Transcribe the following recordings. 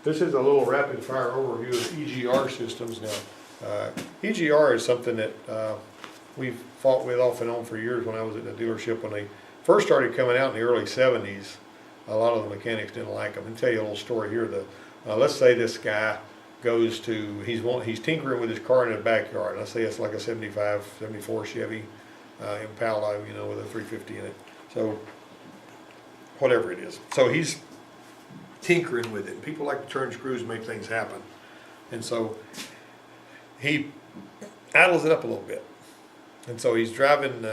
This is a little rapid fire overview of EGR systems now. EGR is something that we've fought with off and on for years when I was at the dealership. When they first started coming out in the early 70s, a lot of the mechanics didn't like them. I'll tell you a little story here. Let's say this guy goes to, he's tinkering with his car in the backyard. Let's say it's like a 75, 74 Chevy Impala, you know, with a 350 in it. So, whatever it is. So he's tinkering with it. People like to turn screws and make things happen. And so he idles it up a little bit. And so he's driving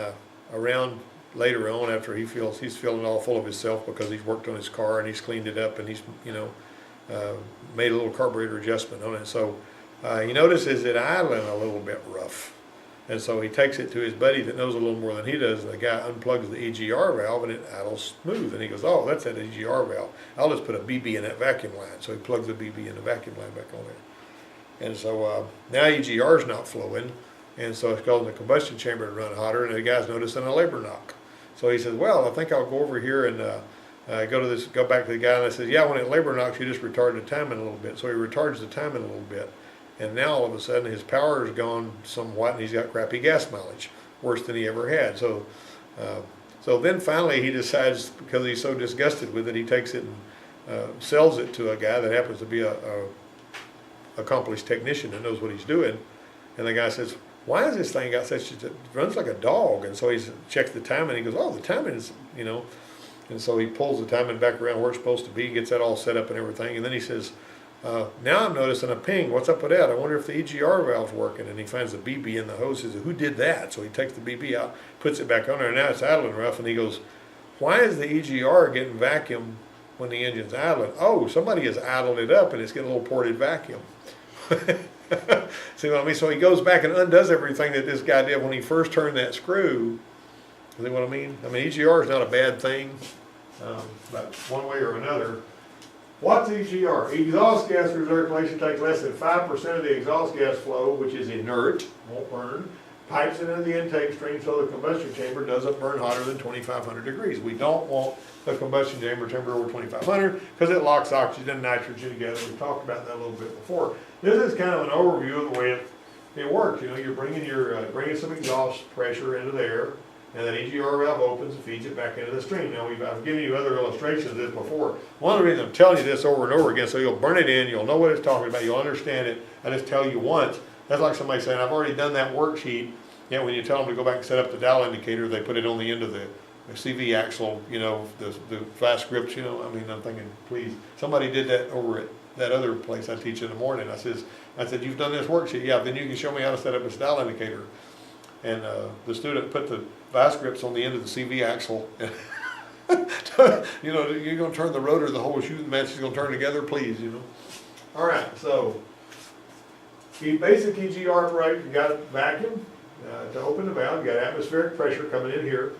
around later on after he's feeling all full of himself because he's worked on his car and he's cleaned it up and he's, you know, made a little carburetor adjustment on it. So he notices it idling a little bit rough. And so he takes it to his buddy that knows a little more than he does. And the guy unplugs the EGR valve and it idles smooth. And he goes, oh, that's that EGR valve. I'll just put a BB in that vacuum line. So he plugs the BB in the vacuum line back on there. And so now EGR is not flowing. And so it's causing the combustion chamber to run hotter. And the guy's noticing a labor knock. So he says, well, I think I'll go over here and go back to the guy. And I says, yeah, when it labor knocks, you just retard the timing a little bit. So he retards the timing a little bit. And now all of a sudden his power is gone somewhat and he's got crappy gas mileage, worse than he ever had. So then finally he decides, because he's so disgusted with it, he takes it and sells it to a guy that happens to be a accomplished technician that knows what he's doing. And the guy says, why has this thing got such, it runs like a dog? And so he checks the timing and he goes, oh, the timing is, you know. And so he pulls the timing back around where it's supposed to be, gets that all set up and everything. And then he says, now I'm noticing a ping. What's up with that? I wonder if the EGR valve's working. And he finds the BB in the hose. He says, who did that? So he takes the BB out, puts it back on there, and now it's idling rough. And he goes, why is the EGR getting vacuum when the engine's idling? Oh, somebody has idled it up and it's getting a little ported vacuum. See what I mean? So he goes back and undoes everything that this guy did when he first turned that screw. See what I mean? I mean, EGR is not a bad thing, but one way or another. What's EGR? Exhaust gas recirculation takes less than 5% of the exhaust gas flow, which is inert, won't burn, pipes it into the intake stream so the combustion chamber doesn't burn hotter than 2,500 degrees. We don't want the combustion chamber temperature over 2,500 because it locks oxygen and nitrogen together. We talked about that a little bit before. This is kind of an overview of the way it works. You know, you're bringing some exhaust pressure into there, and that EGR valve opens and feeds it back into the stream. Now, I've given you other illustrations of this before. One of the reasons I'm telling you this over and over again, so you'll burn it in, you'll know what it's talking about, you'll understand it. I just tell you once. That's like somebody saying, I've already done that worksheet. Yeah, when you tell them to go back and set up the dial indicator, they put it on the end of the CV axle, you know, the fast grips, you know. I mean, I'm thinking, please. Somebody did that over at that other place I teach in the morning. I said, you've done this worksheet? Yeah, then you can show me how to set up this dial indicator. And the student put the vice grips on the end of the CV axle. You know, you're going to turn the rotor, the whole shooting match is going to turn together, please, you know. All right, so basic EGR operation, you got vacuum to open the valve, you got atmospheric pressure coming in here.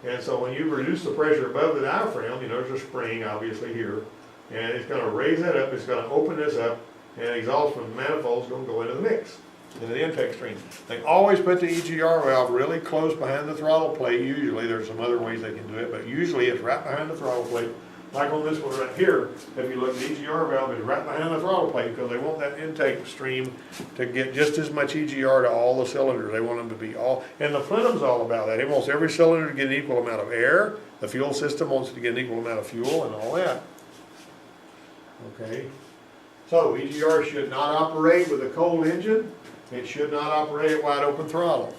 And so when you reduce the pressure above the diaphragm, you know, there's a spring obviously here. And it's going to raise that up, it's going to open this up, and exhaust from the manifold is going to go into the mix, into the intake stream. They always put the EGR valve really close behind the throttle plate. Usually, there's some other ways they can do it, but usually it's right behind the throttle plate. Like on this one right here, if you look, the EGR valve is right behind the throttle plate because they want that intake stream to get just as much EGR to all the cylinders. They want them to be all, and the plenum's all about that. It wants every cylinder to get an equal amount of air. The fuel system wants to get an equal amount of fuel and all that. Okay, so EGR should not operate with a cold engine. It should not operate at wide open throttle.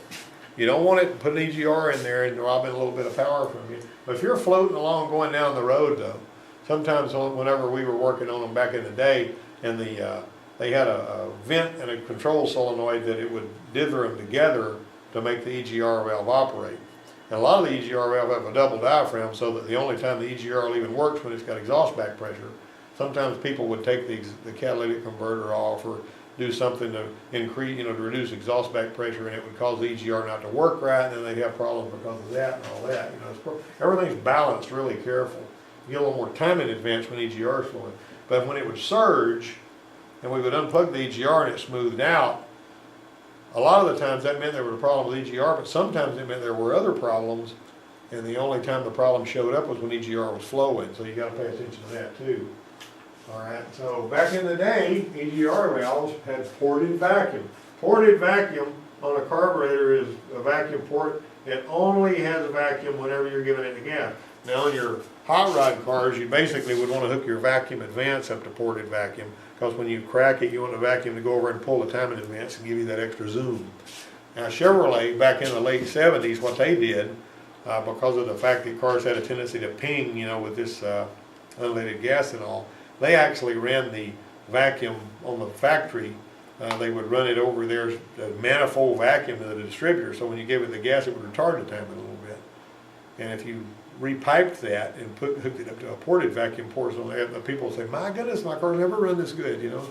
You don't want it to put an EGR in there and robbing a little bit of power from you. But if you're floating along going down the road though, sometimes whenever we were working on them back in the day, and they had a vent and a control solenoid that it would dither them together to make the EGR valve operate. And a lot of the EGR valve have a double diaphragm so that the only time the EGR will even works when it's got exhaust back pressure. Sometimes people would take the catalytic converter off or do something to increase, you know, to reduce exhaust back pressure, and it would cause the EGR not to work right, and then they'd have problems because of that and all that. You know, everything's balanced really careful. You get a little more time in advance when EGR is flowing. But when it would surge, and we would unplug the EGR and it smoothed out, a lot of the times that meant there was a problem with EGR, but sometimes it meant there were other problems, and the only time the problem showed up was when EGR was flowing. So you got to pay attention to that too. All right, so back in the day, EGR valves had ported vacuum. Ported vacuum on a carburetor is a vacuum port. It only has a vacuum whenever you're giving it the gas. Now in your hot rod cars, you basically would want to hook your vacuum advance up to ported vacuum, because when you crack it, you want the vacuum to go over and pull the timing advance and give you that extra zoom. Now Chevrolet, back in the late 70s, what they did, because of the fact that cars had a tendency to ping, you know, with this unleaded gas and all, they actually ran the vacuum on the factory. They would run it over their manifold vacuum to the distributor, so when you gave it the gas, it would retard the timing a little bit. And if you repiped that and hooked it up to a ported vacuum port, so the people say, "My goodness, my car's never run this good," you know.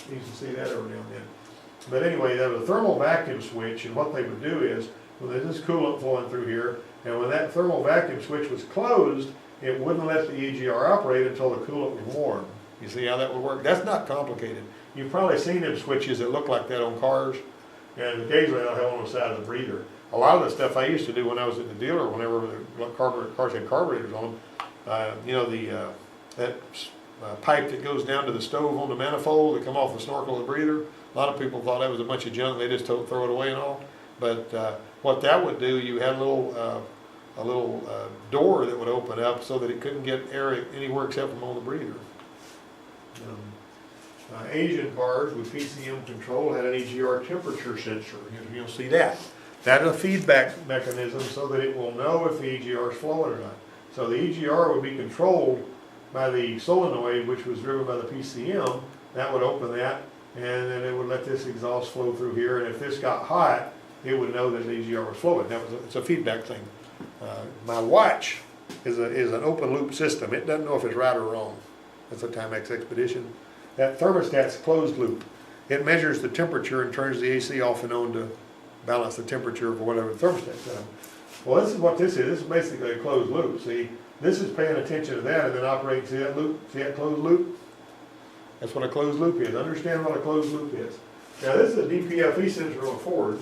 You used to see that every now and then. But anyway, there was a thermal vacuum switch, and what they would do is, well, there's this coolant flowing through here, and when that thermal vacuum switch was closed, it wouldn't let the EGR operate until the coolant was warm. You see how that would work? That's not complicated. You've probably seen them switches that look like that on cars, and occasionally they'll have on the side of the breather. A lot of the stuff I used to do when I was at the dealer, whenever the cars had carburetors on them, you know, that pipe that goes down to the stove on the manifold that come off the snorkel of the breather, a lot of people thought that was a bunch of junk, they just throw it away and all. But what that would do, you had a little door that would open up so that it couldn't get air anywhere except from on the breather. Asian cars with PCM control had an EGR temperature sensor. You'll see that. That is a feedback mechanism so that it will know if the EGR is flowing or not. So the EGR would be controlled by the solenoid, which was driven by the PCM. That would open that, and then it would let this exhaust flow through here. And if this got hot, it would know that the EGR was flowing. It's a feedback thing. My watch is an open loop system. It doesn't know if it's right or wrong. That's a Timex Expedition. That thermostat's closed loop. It measures the temperature and turns the AC off and on to balance the temperature for whatever the thermostat's on. Well, this is what this is. This is basically a closed loop. See, this is paying attention to that and then operating. See that loop? See that closed loop? That's what a closed loop is. Understand what a closed loop is. Now, this is a DPFE sensor on Ford,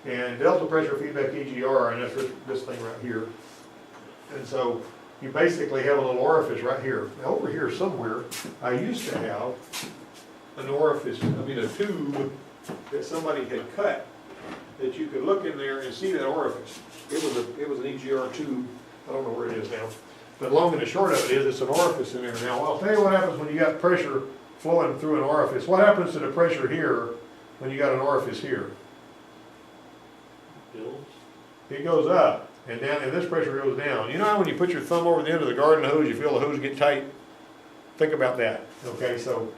and delta pressure feedback EGR, and that's this thing right here. And so you basically have a little orifice right here. Now, over here somewhere, I used to have an orifice, a tube that somebody had cut, that you could look in there and see that orifice. It was an EGR tube. I don't know where it is now. But long and the short of it is, it's an orifice in there. Now, I'll tell you what happens when you got pressure flowing through an orifice. What happens to the pressure here when you got an orifice here? It goes up and down, and this pressure goes down. You know how when you put your thumb over the end of the garden hose, you feel the hose get tight? Think about that. Okay, so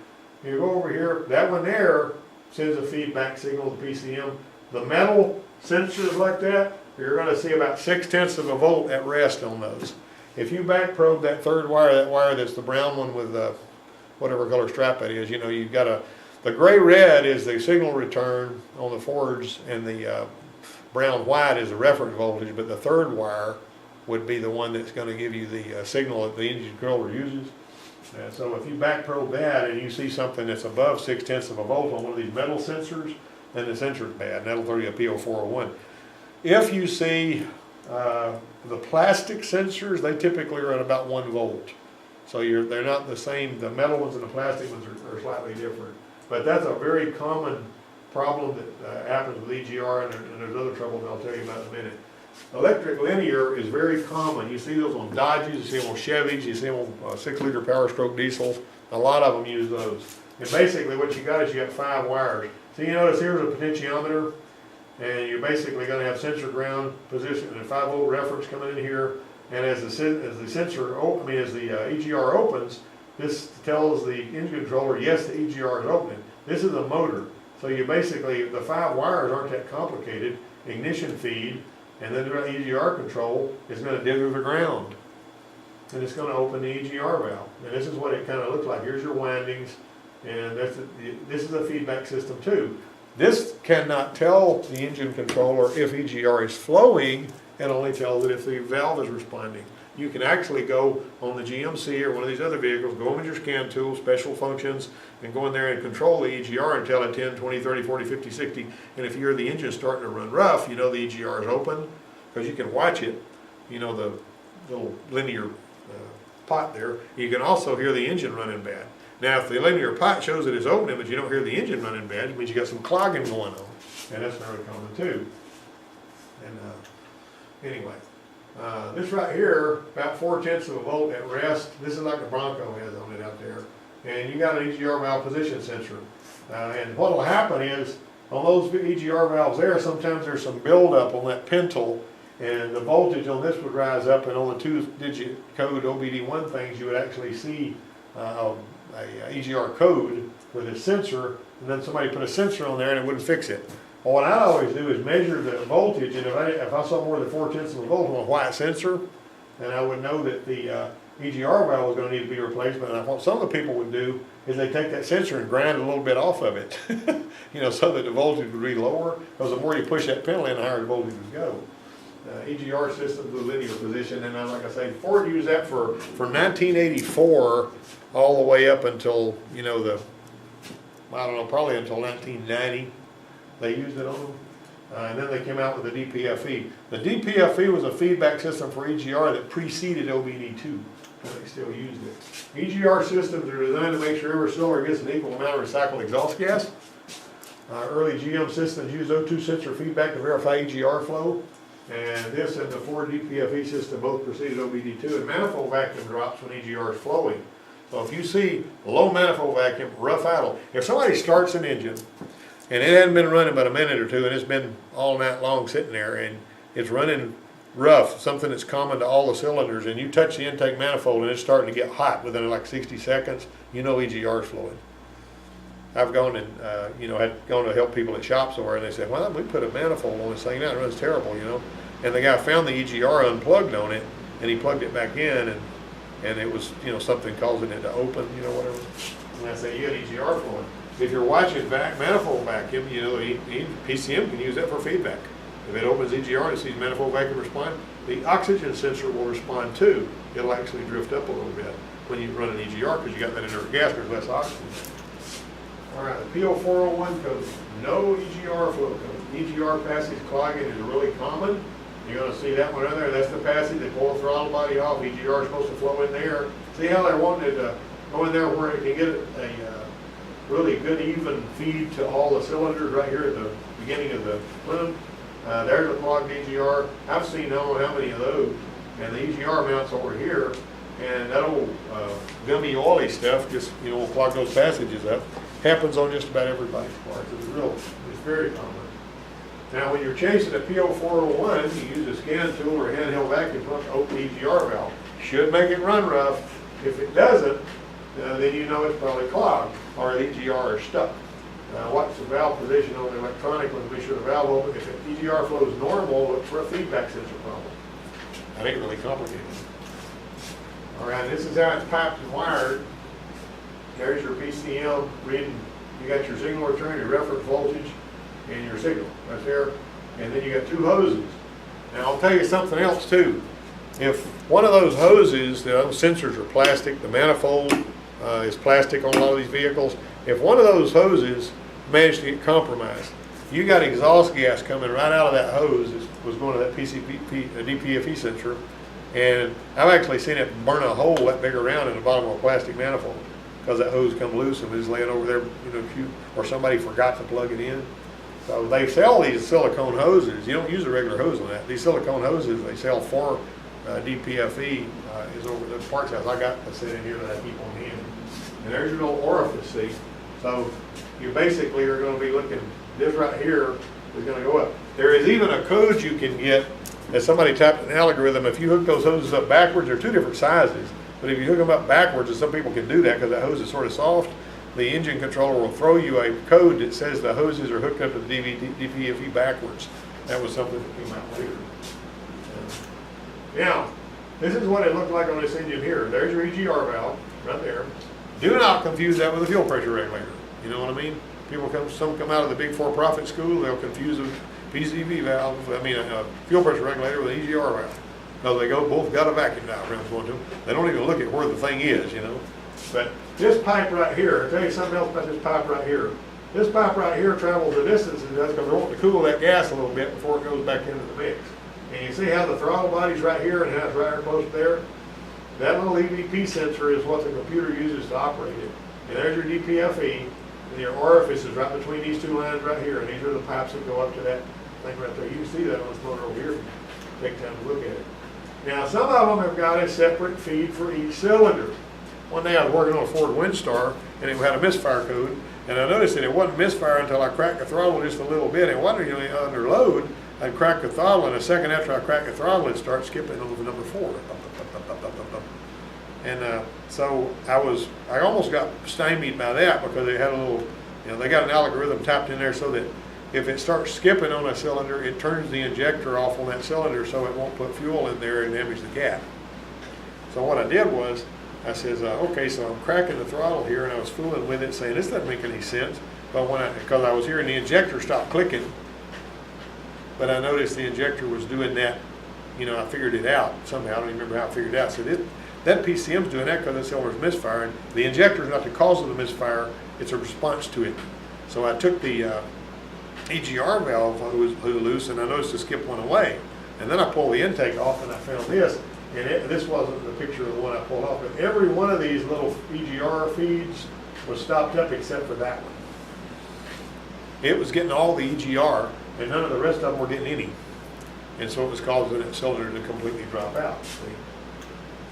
you go over here, that one there sends a feedback signal to PCM. The metal sensors like that, you're going to see about 0.6 of a volt at rest on those. If you back probe that third wire, that wire that's the brown one with whatever color strap it is, you know, you've got the gray-red is the signal return on the Fords, and the brown-white is the reference voltage, but the third wire would be the one that's going to give you the signal that the engine controller uses. And so if you back probe that and you see something that's above 0.6 of a volt on one of these metal sensors, then the sensor's bad, and that'll throw you a P0401. If you see the plastic sensors, they typically run about 1 volt. So they're not the same. The metal ones and the plastic ones are slightly different. But that's a very common problem that happens with EGR, and there's other trouble that I'll tell you about in a minute. Electric linear is very common. You see those on Dodges, you see them on Chevys, you see them on 6-liter powerstroke diesels. A lot of them use those. And basically what you got is you got 5 wires. So you notice here's a potentiometer, and you're basically going to have sensor ground position and a 5-volt reference coming in here. And as the EGR opens, this tells the engine controller, yes, the EGR is opening. This is a motor. So you basically, the 5 wires aren't that complicated. Ignition feed, and then the EGR control is going to dig through the ground. And it's going to open the EGR valve. And this is what it kind of looks like. Here's your windings, and this is a feedback system too. This cannot tell the engine controller if EGR is flowing, and only tells it if the valve is responding. You can actually go on the GMC or one of these other vehicles, go in with your scan tool, special functions, and go in there and control the EGR and tell it 10, 20, 30, 40, 50, 60. And if you're the engine starting to run rough, you know the EGR is open, because you can watch it, you know, the little linear pot there. You can also hear the engine running bad. Now, if the linear pipe shows that it's opening, but you don't hear the engine running bad, it means you got some clogging going on, and that's very common too. And anyway, this right here, about 4/10 of a volt at rest. This is like the Bronco has on it out there, and you got an EGR valve position sensor. And what will happen is on those EGR valves there, sometimes there's some buildup on that pintle, and the voltage on this would rise up, and on the 2-digit code OBD1 things, you would actually see a EGR code for this sensor, and then somebody put a sensor on there and it wouldn't fix it. Well, what I always do is measure the voltage, and if I saw more than 4/10 of a volt on a white sensor, then I would know that the EGR valve was going to need to be replaced. But what some of the people would do is they take that sensor and grind a little bit off of it, you know, so that the voltage would be lower, because the more you push that pedal in, the higher the voltage would go. EGR systems with linear position, and like I say, Ford used that from 1984 all the way up until, you know, I don't know, probably until 1990. They used it on them. And then they came out with the DPFE. The DPFE was a feedback system for EGR that preceded OBD2, and they still used it. EGR systems are designed to make sure every cylinder gets an equal amount of recycled exhaust gas. Early GM systems used O2 sensor feedback to verify EGR flow. And this and the Ford DPFE system both preceded OBD2, and manifold vacuum drops when EGR is flowing. So if you see low manifold vacuum, rough idle, if somebody starts an engine and it hasn't been running but a minute or two, and it's been all night long sitting there, and it's running rough, something that's common to all the cylinders, and you touch the intake manifold and it's starting to get hot within like 60 seconds, you know EGR is flowing. I've gone and you know, had gone to help people at shops somewhere, and they said, well, we put a manifold on this thing now, it runs terrible, you know. And the guy found the EGR unplugged on it, and he plugged it back in, and it was, you know, something causing it to open, you know, whatever. And I say, you got EGR flowing. If you're watching manifold vacuum, you know, PCM can use that for feedback. If it opens EGR and sees manifold vacuum respond, the oxygen sensor will respond too. It'll actually drift up a little bit when you run an EGR, because you got that inert gas, there's less oxygen. All right, the P0401 code, no EGR flow code. EGR passage clogging is really common. You're going to see that one in there. That's the passage. They pull the throttle body off. EGR is supposed to flow in there. See how they're wanting it to go in there where it can get a really good even feed to all the cylinders right here at the beginning of the plenum. There's a clogged EGR. I've seen I don't know how many of those. And the EGR mounts over here. And that old gummy oily stuff just, you know, will clog those passages up. Happens on just about everybody's parts. It's very common. Now, when you're chasing a P0401, you use a scan tool or a handheld vacuum pump to open the EGR valve. Should make it run rough. If it doesn't, then you know it's probably clogged or the EGR is stuck. Watch the valve position on the electronic one to make sure the valve opens. If the EGR flow is normal, look for a feedback sensor problem. That ain't really complicated. All right, this is how it's piped and wired. There's your PCM reading. You got your signal return, your reference voltage, and your signal right there. And then you got two hoses. Now I'll tell you something else too. If one of those hoses, those sensors are plastic, the manifold is plastic on a lot of these vehicles. If one of those hoses managed to get compromised, you got exhaust gas coming right out of that hose that was going to that DPFE sensor. And I've actually seen it burn a hole that big around in the bottom of a plastic manifold, because that hose come loose and was laying over there, you know, or somebody forgot to plug it in. So they sell these silicone hoses. You don't use a regular hose on that. These silicone hoses they sell for DPFE is over the parts house. I got a set in here that I keep on hand. And there's your little orifice, see? So you basically are going to be looking, this right here is going to go up. There is even a code you can get that somebody typed an algorithm. If you hook those hoses up backwards, they're two different sizes. But if you hook them up backwards, and some people can do that because that hose is sort of soft, the engine controller will throw you a code that says the hoses are hooked up to the DPFE backwards. That was something that came out later. Now, this is what it looked like on this engine here. There's your EGR valve right there. Do not confuse that with a fuel pressure regulator. You know what I mean? Some come out of the big for-profit school, they'll confuse a PCV valve, a fuel pressure regulator with an EGR valve. Because they both got a vacuum diagram going to them. They don't even look at where the thing is, you know. But this pipe right here, I'll tell you something else about this pipe right here. This pipe right here travels the distance it does because we want to cool that gas a little bit before it goes back into the mix. And you see how the throttle body's right here and how it's right close there? That little EVP sensor is what the computer uses to operate it. and there's your DPFE, and your orifice is right between these two lines right here, and these are the pipes that go up to that thing right there. You can see that on this motor over here if you take time to look at it. Now, some of them have got a separate feed for each cylinder. One day I was working on a Ford Windstar, and it had a misfire code, and I noticed that it wasn't misfire until I cracked the throttle just a little bit. And it wasn't really under load. I'd crack the throttle, and a second after I cracked the throttle, it'd start skipping over number 4. And so I almost got stymied by that because they had a little, they got an algorithm tapped in there so that if it starts skipping on a cylinder, it turns the injector off on that cylinder so it won't put fuel in there and damage the cap. So what I did was, I says, okay, so I'm cracking the throttle here, and I was fooling with it, saying this doesn't make any sense. But because I was hearing the injector stop clicking, but I noticed the injector was doing that. I figured it out somehow. I don't even remember how I figured it out. So that PCM's doing that because the cylinder's misfiring. The injector's not the cause of the misfire; it's a response to it. So I took the EGR valve that was loose, and I noticed the skip went away. And then I pulled the intake off, and I found this. And this wasn't the picture of the one I pulled off, but every one of these little EGR feeds was stopped up except for that one. It was getting all the EGR, and none of the rest of them were getting any. And so it was causing that cylinder to completely drop out. See?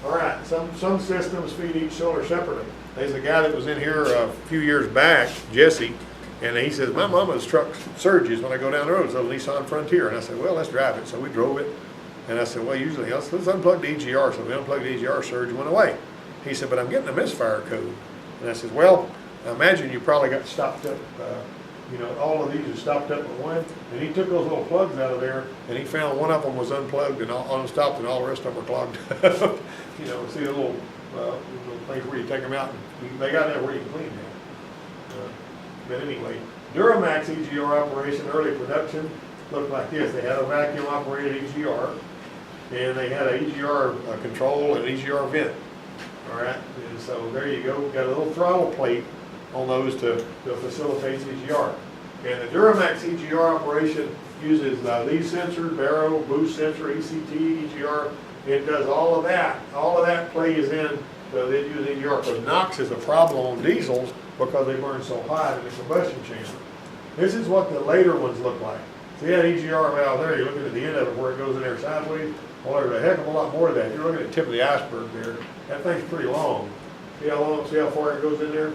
All right, some systems feed each cylinder separately. There's a guy that was in here a few years back, Jesse, and he says, my mama's truck surges when I go down the road. It's a Nissan Frontier. And I said, well, let's drive it. So we drove it. And I said, well, usually, let's unplug the EGR. So we unplugged the EGR, surge went away. He said, but I'm getting a misfire code. And I said, well, I imagine you probably got stopped up, all of these are stopped up with one. And he took those little plugs out of there, and he found one of them was unplugged and unstopped, and all the rest of them were clogged. See the little things where you take them out, and they got there where you can clean them. But anyway, Duramax EGR operation, early production, looked like this. They had a vacuum operated EGR, and they had an EGR control and an EGR vent. All right, and so there you go. Got a little throttle plate on those to facilitate EGR. And the Duramax EGR operation uses these sensors, Barrow, boost sensor, ECT, EGR. It does all of that. All of that plays in. So they use EGR. Because NOx is a problem on diesels because they burn so hot in the combustion chamber. This is what the later ones look like. See that EGR valve there, you're looking at the end of it where it goes in there sideways. Well, there's a heck of a lot more to that. You're looking at the tip of the iceberg there. That thing's pretty long. See how far it goes in there?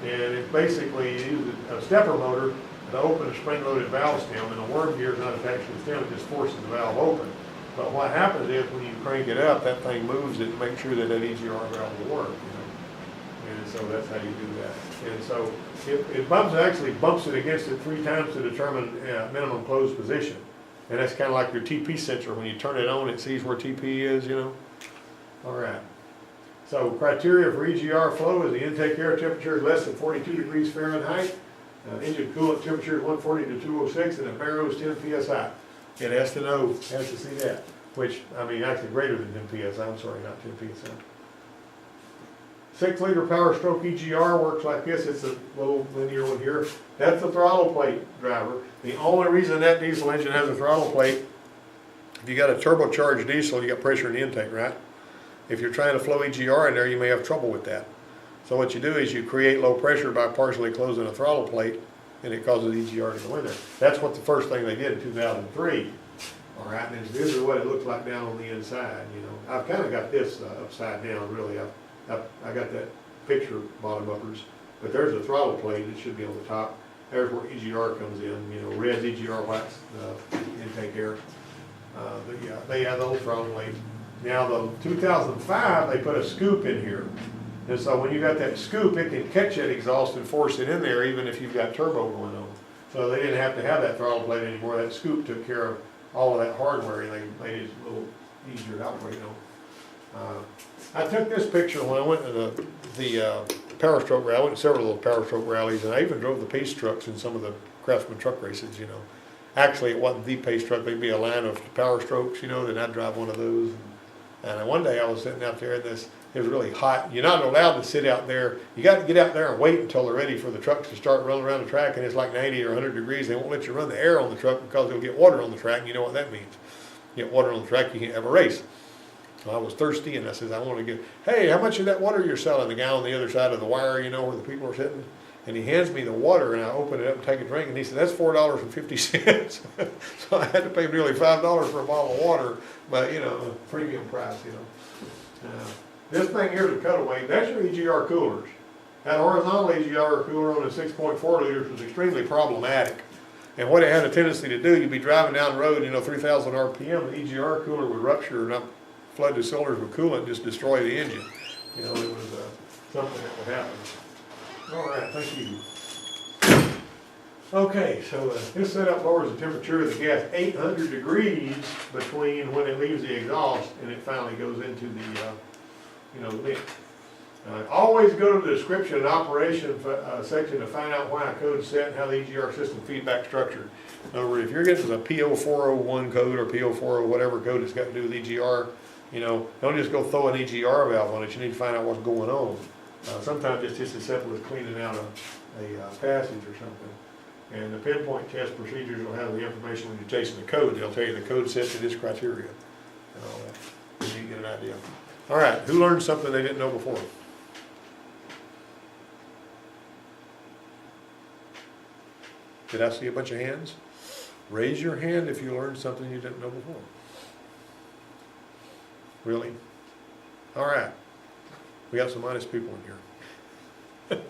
And it basically uses a stepper motor to open a spring-loaded valve stem, and the worm gear is not attached to the stem, it just forces the valve open. But what happens is when you crank it up, that thing moves it to make sure that EGR valve will work. And so that's how you do that. And so it actually bumps it against it 3 times to determine minimum closed position. And that's kind of like your TP sensor. When you turn it on, it sees where TP is, All right. So criteria for EGR flow is the intake air temperature is less than 42 degrees Fahrenheit. Engine coolant temperature is 140 to 206, and the Barrow is 10 psi. It has to see that. Which, actually greater than 10 psi. I'm sorry, not 10 psi. 6-liter powerstroke EGR works like this. It's a little linear one here. That's the throttle plate driver. The only reason that diesel engine has a throttle plate, if you got a turbocharged diesel, you got pressure in the intake, right? If you're trying to flow EGR in there, you may have trouble with that. So what you do is you create low pressure by partially closing a throttle plate, and it causes EGR to go in there. That's what the first thing they did in 2003. All right, and this is what it looks like down on the inside. I've kind of got this upside down, really. I got that picture bottom uppers, but there's a throttle plate. It should be on the top. There's where EGR comes in. Red's EGR, white's intake air. They have the whole throttle plate. Now the 2005, they put a scoop in here, and so when you got that scoop, it can catch that exhaust and force it in there, even if you've got turbo going on. So they didn't have to have that throttle plate anymore. That scoop took care of all of that hardware, and they made it a little easier to operate on. I took this picture when I went to the powerstroke rally. I went to several of the powerstroke rallies, and I even drove the pace trucks in some of the Craftsman truck races. Actually, it wasn't the pace truck. There'd be a line of powerstrokes, then I'd drive one of those. And one day I was sitting out there, and it was really hot. You're not allowed to sit out there. You got to get out there and wait until they're ready for the trucks to start running around the track, and it's like 90 or 100 degrees. They won't let you run the air on the truck because they'll get water on the track, and you know what that means. You get water on the track, you can't have a race. So I was thirsty, and I says, I want to get, hey, how much of that water you're selling? The guy on the other side of the wire, you know, where the people are sitting. And he hands me the water, and I open it up and take a drink, and he said, that's $4.50. So I had to pay nearly $5 for a bottle of water, but, you know, premium price, you know. This thing here is a cutaway. That's your EGR coolers. That horizontal EGR cooler on a 6.4 liters was extremely problematic. And what it had a tendency to do, you'd be driving down the road, you know, 3,000 RPM, the EGR cooler would rupture and flood the cylinders with coolant and just destroy the engine. You know, it was something that would happen. All right, thank you. Okay, so this setup lowers the temperature of the gas 800 degrees between when it leaves the exhaust and it finally goes into the, you know, lid. Always go to the description and operation section to find out why a code is set and how the EGR system feedback structured. In other words, if you're getting a P0401 code or P040 whatever code it's got to do with EGR, you know, don't just go throw an EGR valve on it. You need to find out what's going on. Sometimes it's just as simple as cleaning out a passage or something. And the pinpoint test procedures will have the information when you're chasing the code. They'll tell you the code set to this criteria and all that. So you get an idea. All right, who learned something they didn't know before? Did I see a bunch of hands? Raise your hand if you learned something you didn't know before. Really? All right. We got some honest people in here.